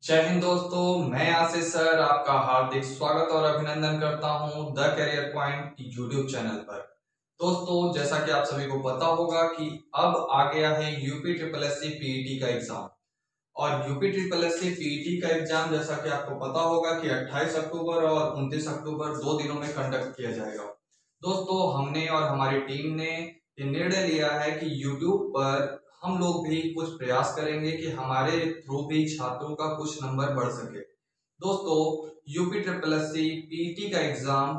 जय हिंद दोस्तों, मैं आशीष सर आपका हार्दिक स्वागत और अभिनंदन करता हूं the career point YouTube channel पर। दोस्तों, जैसा कि आप सभी को पता होगा कि अब आ गया है UP triple S C PET का एग्जाम। और UP triple S C PET का एग्जाम जैसा कि आपको पता होगा कि 28 अक्टूबर और 29 अक्टूबर 2 दिनों में कंडक्ट किया जाएगा। दोस्तों, हमने और हमारी टीम ने ये निर्णय लिया है कि यूट्यूब पर हम लोग भी कुछ प्रयास करेंगे कि हमारे थ्रू भी छात्रों का कुछ नंबर बढ़ सके। दोस्तों, UP triple S C PET का एग्जाम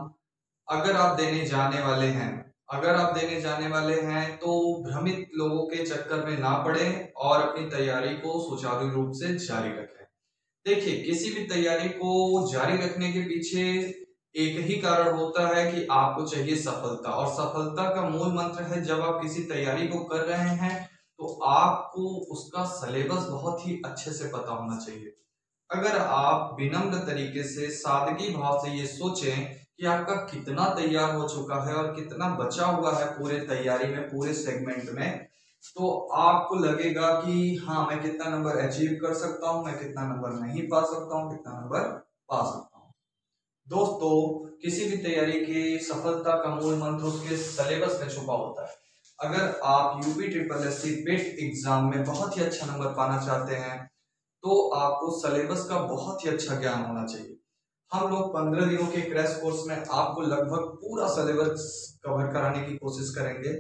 अगर आप देने जाने वाले हैं तो भ्रमित लोगों के चक्कर में ना पड़े और अपनी तैयारी को सुचारू रूप से जारी रखें। देखिए, किसी भी तैयारी को जारी रखने के पीछे एक ही कारण होता है कि आपको चाहिए सफलता। और सफलता का मूल मंत्र है, जब आप किसी तैयारी को कर रहे हैं तो आपको उसका सिलेबस बहुत ही अच्छे से पता होना चाहिए। अगर आप विनम्र तरीके से सादगी भाव से ये सोचें कि आपका कितना तैयार हो चुका है और कितना बचा हुआ है पूरे तैयारी में, पूरे सेगमेंट में, तो आपको लगेगा कि हाँ, मैं कितना नंबर अचीव कर सकता हूँ, मैं कितना नंबर नहीं पा सकता हूँ, कितना नंबर पा सकता हूँ। दोस्तों, किसी भी तैयारी की सफलता का मूल मंत्र उसके सिलेबस में छुपा होता है। अगर आप UP triple S C PET exam में बहुत ही अच्छा नंबर पाना चाहते हैं तो आपको सिलेबस का बहुत ही अच्छा ज्ञान होना चाहिए। हम लोग 15 दिनों के क्रैश कोर्स में आपको लगभग पूरा सिलेबस कवर कराने की कोशिश करेंगे।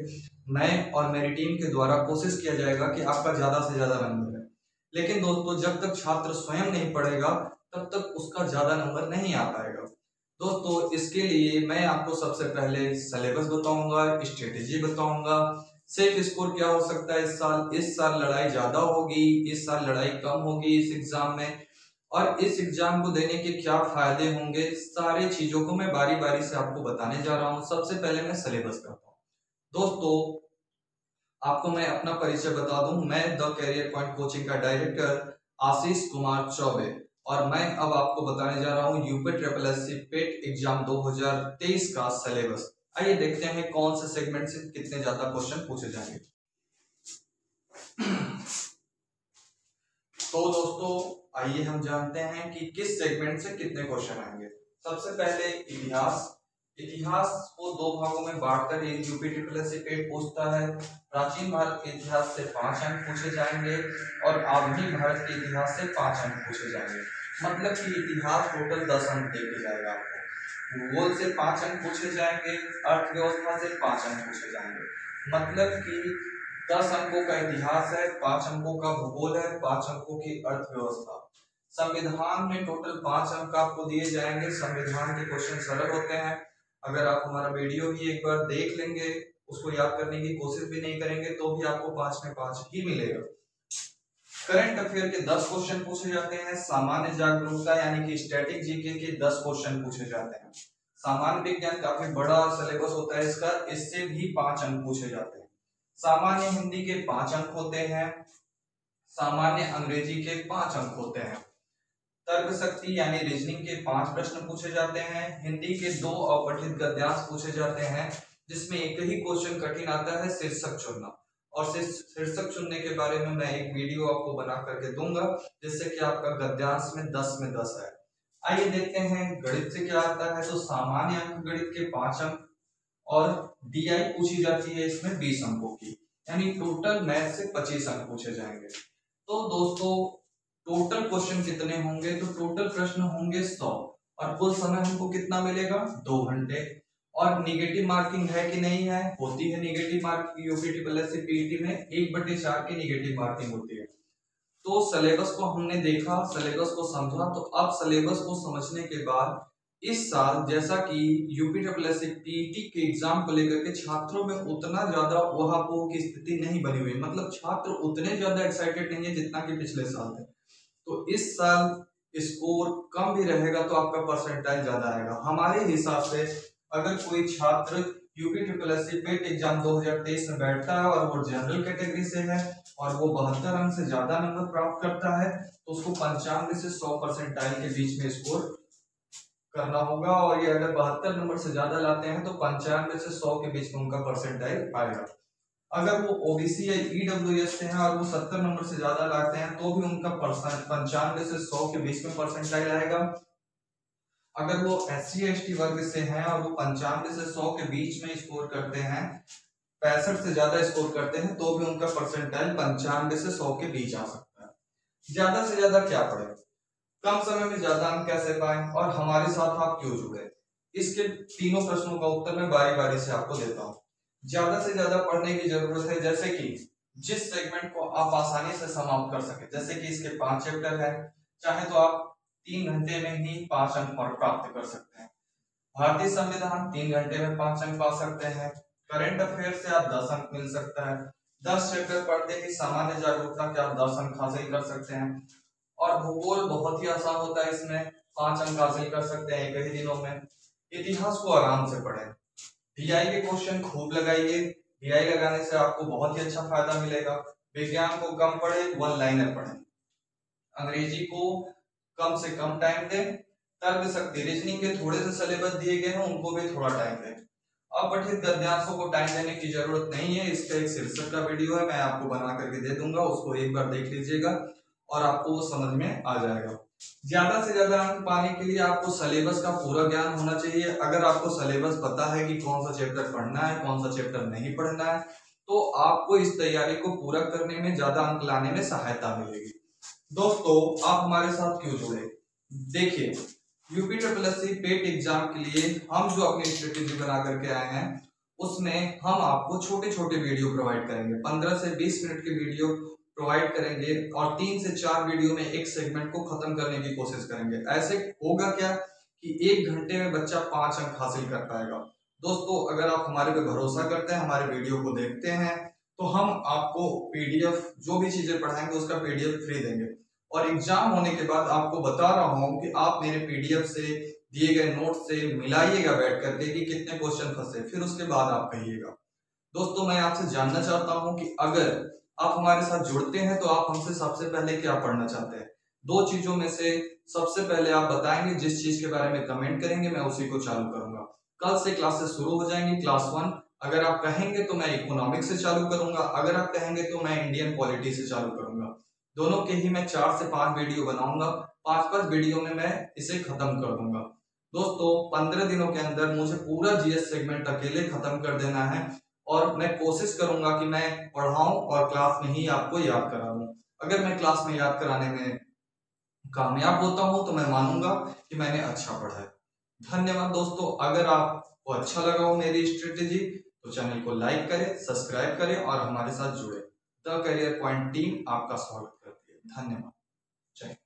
मैं और मेरी टीम के द्वारा कोशिश किया जाएगा कि आपका ज्यादा से ज्यादा नंबर है। लेकिन दोस्तों, जब तक छात्र स्वयं नहीं पढ़ेगा तब तक उसका ज्यादा नंबर नहीं आ पाएगा। दोस्तों, इसके लिए मैं आपको सबसे पहले सिलेबस बताऊंगा, स्ट्रेटेजी बताऊंगा, सेफ स्कोर क्या हो सकता है इस साल लड़ाई ज्यादा होगी, इस साल लड़ाई कम होगी इस एग्जाम में, और इस एग्जाम को देने के क्या फायदे होंगे, सारी चीजों को मैं बारी बारी से आपको बताने जा रहा हूं। सबसे पहले मैं सिलेबस करता हूँ। दोस्तों, आपको मैं अपना परिचय बता दूं, मैं द कैरियर पॉइंट कोचिंग का डायरेक्टर आशीष कुमार चौबे, और मैं अब आपको बताने जा रहा हूं UP triple S C PET exam 2023 का सिलेबस। आइए देखते हैं कौन से सेगमेंट से कितने ज्यादा क्वेश्चन पूछे जाएंगे। तो दोस्तों, आइए हम जानते हैं कि किस सेगमेंट से कितने क्वेश्चन आएंगे। सबसे पहले इतिहास। इतिहास को दो भागों में बांटकर यूपी ट्रिपल एस सी पेट पूछता है। प्राचीन भारत के इतिहास से 5 अंक पूछे जाएंगे और आधुनिक भारत के इतिहास से 5 अंक पूछे जाएंगे। मतलब कि इतिहास टोटल 10 अंक देके जाएगा आपको। भूगोल से 5 अंक पूछे जाएंगे, अर्थव्यवस्था से 5 अंक पूछे जाएंगे। मतलब कि 10 अंकों का इतिहास है, 5 अंकों का भूगोल है, 5 अंकों की अर्थव्यवस्था। संविधान में टोटल 5 अंक आपको दिए जाएंगे। संविधान के क्वेश्चन सरल होते हैं। अगर आप हमारा वीडियो भी एक बार देख लेंगे, उसको याद करने की कोशिश भी नहीं करेंगे तो भी आपको 5 में 5 ही मिलेगा। करंट अफेयर के 10 क्वेश्चन पूछे जाते हैं। सामान्य जागरूकता यानी कि स्टैटिक जीके के 10 क्वेश्चन पूछे जाते हैं। सामान्य विज्ञान काफी बड़ा सिलेबस होता है इसका, इससे भी 5 अंक पूछे जाते हैं। सामान्य हिंदी के 5 अंक होते हैं। सामान्य अंग्रेजी के 5 अंक होते हैं। तर्क शक्ति यानी रीजनिंग के 5 प्रश्न पूछे जाते हैं। हिंदी के 2 अपठित गद्यांश पूछे जाते हैं, जिसमें एक ही क्वेश्चन कठिन आता है, शीर्षक चुनना। और शीर्षक चुनने के बारे में मैं एक वीडियो आपको बना करके दूंगा, जिससे कि आपका गद्यांश में 10 में 10 है। आइए देखते हैं गणित से क्या आता है। तो सामान्य अंक गणित के 5 अंक और डीआई पूछी जाती है इसमें 20 अंकों की, यानी टोटल मैथ से 25 अंक पूछे जाएंगे। तो दोस्तों, टोटल क्वेश्चन कितने होंगे? तो टोटल प्रश्न होंगे 100 और कुल समय हमको कितना मिलेगा? 2 घंटे। और निगेटिव मार्किंग है कि नहीं है? होती है negative marking UP triple S C PET में 1/4 की निगेटिव मार्किंग होती है। तो सिलेबस को हमने देखा, सिलेबस को समझा। तो अब सिलेबस को समझने के बाद इस साल जैसा कि UP triple S C PET के एग्जाम को लेकर के छात्रों में उतना ज्यादा ऊहापोह की स्थिति नहीं बनी हुई, मतलब छात्र उतने ज्यादा एक्साइटेड नहीं है जितना कि पिछले साल थे। तो इस साल स्कोर कम भी रहेगा तो आपका परसेंटाइल ज्यादा आएगा। हमारे हिसाब से अगर कोई छात्र UP triple S C PET exam 2023 में बैठता है और वो जनरल कैटेगरी से है और वो 72 अंक से ज्यादा नंबर प्राप्त करता है, तो उसको 95 से 100 परसेंटाइल के बीच में स्कोर करना होगा। और ये अगर 72 नंबर से ज्यादा लाते हैं तो 95 से 100 के बीच में उनका परसेंटाइल आएगा। अगर वो ओबीसी या ईडब्ल्यूएस से हैं और वो 70 नंबर से ज्यादा लाते हैं तो भी उनका 95 से 100 के बीच में परसेंटाइल आएगा। अगर वो SC ST वर्ग से हैं और वो 95 से 100 के बीच में स्कोर करते हैं, 65 से ज्यादा स्कोर करते हैं, तो भी उनका परसेंटाइल 95 से 100 के बीच आ सकता है। ज्यादा से ज्यादा क्या पढ़े, कम समय में ज्यादा अंक कैसे पाएं और हमारे साथ आप क्यों जुड़े, इसके तीनों प्रश्नों का उत्तर मैं बारी बारी से आपको देता हूं। ज्यादा से ज्यादा पढ़ने की जरूरत है, जैसे कि जिस सेगमेंट को आप आसानी से समाप्त कर सके, जैसे कि इसके 5 चैप्टर है, चाहे तो आप 3 घंटे में ही 5 अंक प्राप्त कर सकते हैं। भारतीय संविधान 3 घंटे में 5 अंक पा सकते हैं। करंट अफेयर से आप 10 अंक मिल सकता है। 10 चैप्टर पढ़ते ही सामान्य जागरूकता के आप 10 अंक हासिल कर सकते हैं। और भूगोल बहुत ही आसान होता है, इसमें 5 अंक हासिल कर सकते हैं एक ही दिनों में। इतिहास को आराम से पढ़ें, DI के क्वेश्चन खूब लगाइए, DI लगाने से आपको बहुत ही अच्छा फायदा मिलेगा। विज्ञान को कम पढ़े, 1 लाइनर पढ़ें। अंग्रेजी को कम से कम टाइम दें। तर्क शक्ति, रीजनिंग के थोड़े से सिलेबस दिए गए हैं, उनको भी थोड़ा टाइम दें। अपठित गद्यांशों को टाइम देने की जरूरत नहीं है, इसका एक शीर्षक का वीडियो है, मैं आपको बना करके दे दूंगा, उसको एक बार देख लीजिएगा और आपको वो समझ में आ जाएगा। ज्यादा से ज्यादा अंक पाने के लिए आपको सिलेबस का पूरा ज्ञान होना चाहिए। अगर आपको सिलेबस पता है कि कौन सा चैप्टर पढ़ना है, कौन सा चैप्टर नहीं पढ़ना है, तो आपको इस तैयारी को पूरा करने में, ज्यादा अंक लाने में सहायता मिलेगी। दोस्तों, आप हमारे साथ क्यों जुड़े? देखिए, यूपीएससी पेट एग्जाम के लिए हम जो अपनी स्ट्रेटेजी बना करके आए हैं, उसमें हम आपको छोटे छोटे वीडियो प्रोवाइड करेंगे, 15 से 20 मिनट के वीडियो प्रोवाइड करेंगे और 3 से 4 वीडियो में एक सेगमेंट को खत्म करने की कोशिश करेंगे। ऐसे होगा क्या कि 1 घंटे में बच्चा 5 अंक हासिल कर पाएगा। दोस्तों, अगर आप हमारे पे भरोसा करते हैं, हमारे वीडियो को देखते हैं, तो हम आपको PDF जो भी चीजें पढ़ाएंगे उसका PDF फ्री देंगे। और एग्जाम होने के बाद आपको बता रहा हूं कि आप मेरे PDF से दिए गए नोट से मिलाइएगा बैठ करके कि कितने क्वेश्चन फंसे, फिर उसके बाद आप कहिएगा। दोस्तों, मैं आपसे जानना चाहता हूं कि अगर आप हमारे साथ जुड़ते हैं तो आप हमसे सबसे पहले क्या पढ़ना चाहते हैं? 2 चीजों में से सबसे पहले आप बताएंगे, जिस चीज के बारे में कमेंट करेंगे मैं उसी को चालू करूंगा। कल से क्लासेस शुरू हो जाएंगी, क्लास 1। अगर आप कहेंगे तो मैं इकोनॉमिक्स से चालू करूंगा, अगर आप कहेंगे तो मैं इंडियन पॉलिटी से चालू करूंगा। दोनों के ही मैं 4 से 5 वीडियो बनाऊंगा, 5-5 वीडियो में मैं इसे खत्म कर दूंगा। दोस्तों, 15 दिनों के अंदर मुझे पूरा GS सेगमेंट अकेले खत्म कर देना है और मैं कोशिश करूंगा कि मैं पढ़ाऊं और क्लास में ही आपको याद करा दूं। अगर मैं क्लास में याद कराने में कामयाब होता हूं तो मैं मानूंगा कि मैंने अच्छा पढ़ा है। धन्यवाद दोस्तों। अगर आपको अच्छा लगा हो मेरी स्ट्रेटेजी तो चैनल को लाइक करें, सब्सक्राइब करें और हमारे साथ जुड़े। द करियर पॉइंट टीम आपका स्वागत करती है। धन्यवाद। जय।